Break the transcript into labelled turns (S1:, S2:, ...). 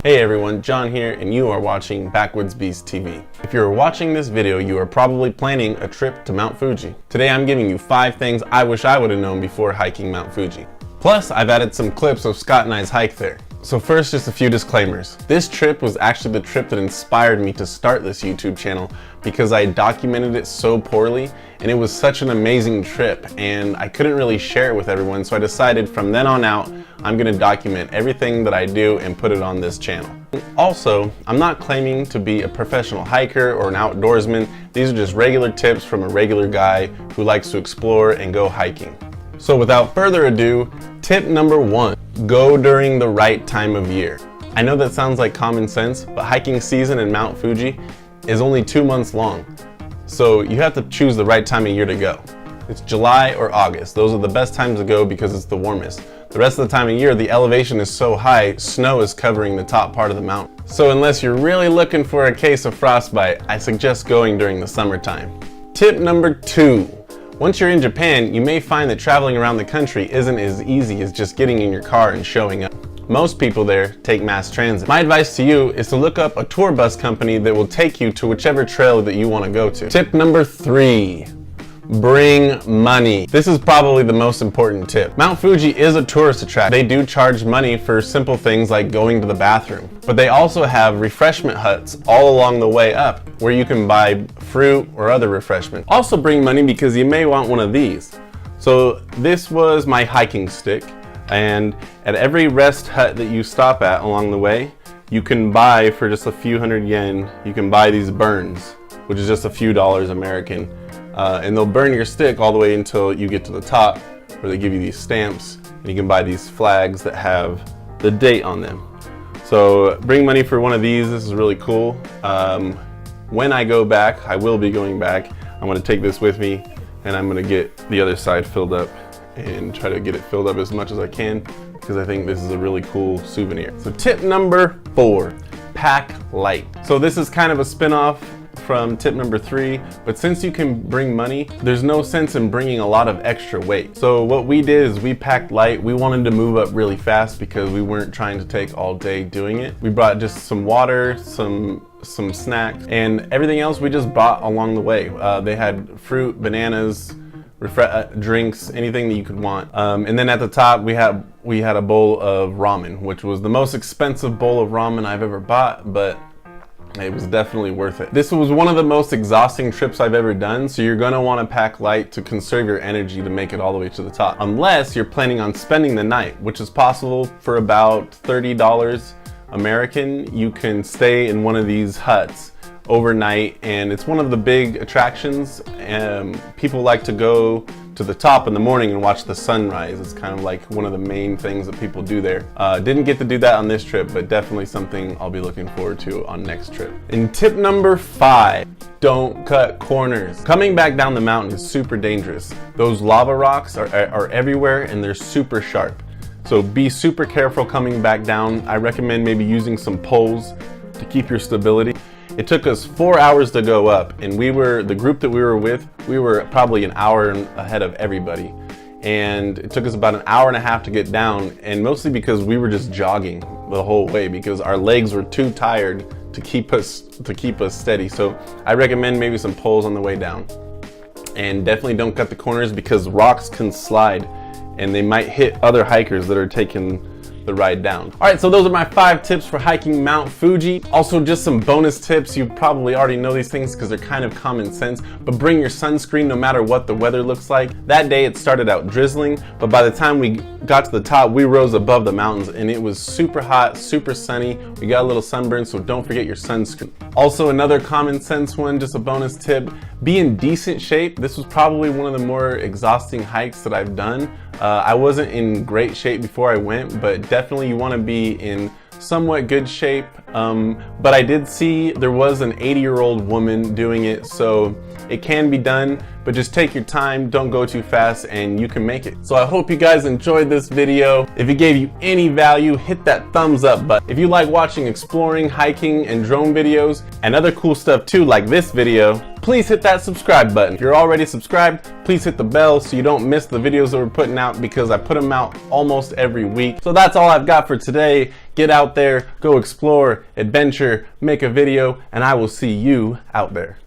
S1: Hey everyone, John here, and you are watching Backwoods Beast TV. If you're watching this video, you are probably planning a trip to Mount Fuji. Today I'm giving you 5 things I wish I would have known before hiking Mount Fuji. Plus, I've added some clips of Scott and I's hike there. So first, just a few disclaimers. This trip was actually the trip that inspired me to start this YouTube channel because I documented it so poorly and it was such an amazing trip and I couldn't really share it with everyone, so I decided from then on out I'm going to document everything that I do and put it on this channel. Also, I'm not claiming to be a professional hiker or an outdoorsman. These are just regular tips from a regular guy who likes to explore and go hiking. So without further ado, tip number 1, go during the right time of year. I know that sounds like common sense, but hiking season in Mount Fuji is only 2 months long. So you have to choose the right time of year to go. It's July or August. Those are the best times to go because it's the warmest. The rest of the time of year, the elevation is so high, snow is covering the top part of the mountain. So unless you're really looking for a case of frostbite, I suggest going during the summertime. Tip number 2. Once you're in Japan, you may find that traveling around the country isn't as easy as just getting in your car and showing up. Most people there take mass transit. My advice to you is to look up a tour bus company that will take you to whichever trail that you want to go to. Tip number 3. Bring money. This is probably the most important tip. Mount Fuji is a tourist attraction. They do charge money for simple things like going to the bathroom, but they also have refreshment huts all along the way up where you can buy fruit or other refreshment. Also bring money because you may want one of these. So this was my hiking stick, and at every rest hut that you stop at along the way, you can buy for just a few hundred yen, you can buy these burns, which is just a few dollars American. And they'll burn your stick all the way until you get to the top, where they give you these stamps and you can buy these flags that have the date on them. So bring money for one of these. This is really cool. When I go back, I will be going back, I'm going to take this with me and I'm going to get the other side filled up and try to get it filled up as much as I can because I think this is a really cool souvenir. So tip number 4, pack light. So this is kind of a spin-off from tip number 3, but since you can bring money, there's no sense in bringing a lot of extra weight. So what we did is we packed light. We wanted to move up really fast because we weren't trying to take all day doing it. We brought just some water, some snacks, and everything else we just bought along the way. They had fruit, bananas, drinks, anything that you could want. And then at the top we had a bowl of ramen, which was the most expensive bowl of ramen I've ever bought, but it was definitely worth it. This was one of the most exhausting trips I've ever done, so you're gonna wanna pack light to conserve your energy to make it all the way to the top. Unless you're planning on spending the night, which is possible for about $30 American. You can stay in one of these huts overnight, and it's one of the big attractions. People like to go to the top in the morning and watch the sunrise. It's kind of like one of the main things that people do there. Didn't get to do that on this trip, but definitely something I'll be looking forward to on next trip. And tip number 5, don't cut corners. Coming back down the mountain is super dangerous. Those lava rocks are everywhere and they're super sharp. So be super careful coming back down. I recommend maybe using some poles to keep your stability. It took us 4 hours to go up, and the group that we were with, we were probably an hour ahead of everybody. And it took us about an hour and a half to get down, and mostly because we were just jogging the whole way because our legs were too tired to keep us steady. So I recommend maybe some poles on the way down. And definitely don't cut the corners because rocks can slide and they might hit other hikers that are taking the ride down. All right, so those are my 5 tips for hiking Mount Fuji. Also, just some bonus tips. You probably already know these things because they're kind of common sense, but bring your sunscreen no matter what the weather looks like. That day it started out drizzling, but by the time we got to the top, we rose above the mountains and it was super hot, super sunny. We got a little sunburn, so don't forget your sunscreen. Also, another common sense one, just a bonus tip, be in decent shape. This was probably one of the more exhausting hikes that I've done. I wasn't in great shape before I went, but definitely you want to be in somewhat good shape. But I did see there was an 80-year-old woman doing it, so it can be done, but just take your time, don't go too fast, and you can make it. So I hope you guys enjoyed this video. If it gave you any value, hit that thumbs up button. If you like watching exploring, hiking, and drone videos, and other cool stuff too, like this video, please hit that subscribe button. If you're already subscribed, please hit the bell so you don't miss the videos that we're putting out, because I put them out almost every week. So that's all I've got for today. Get out there, go explore, adventure, make a video, and I will see you out there.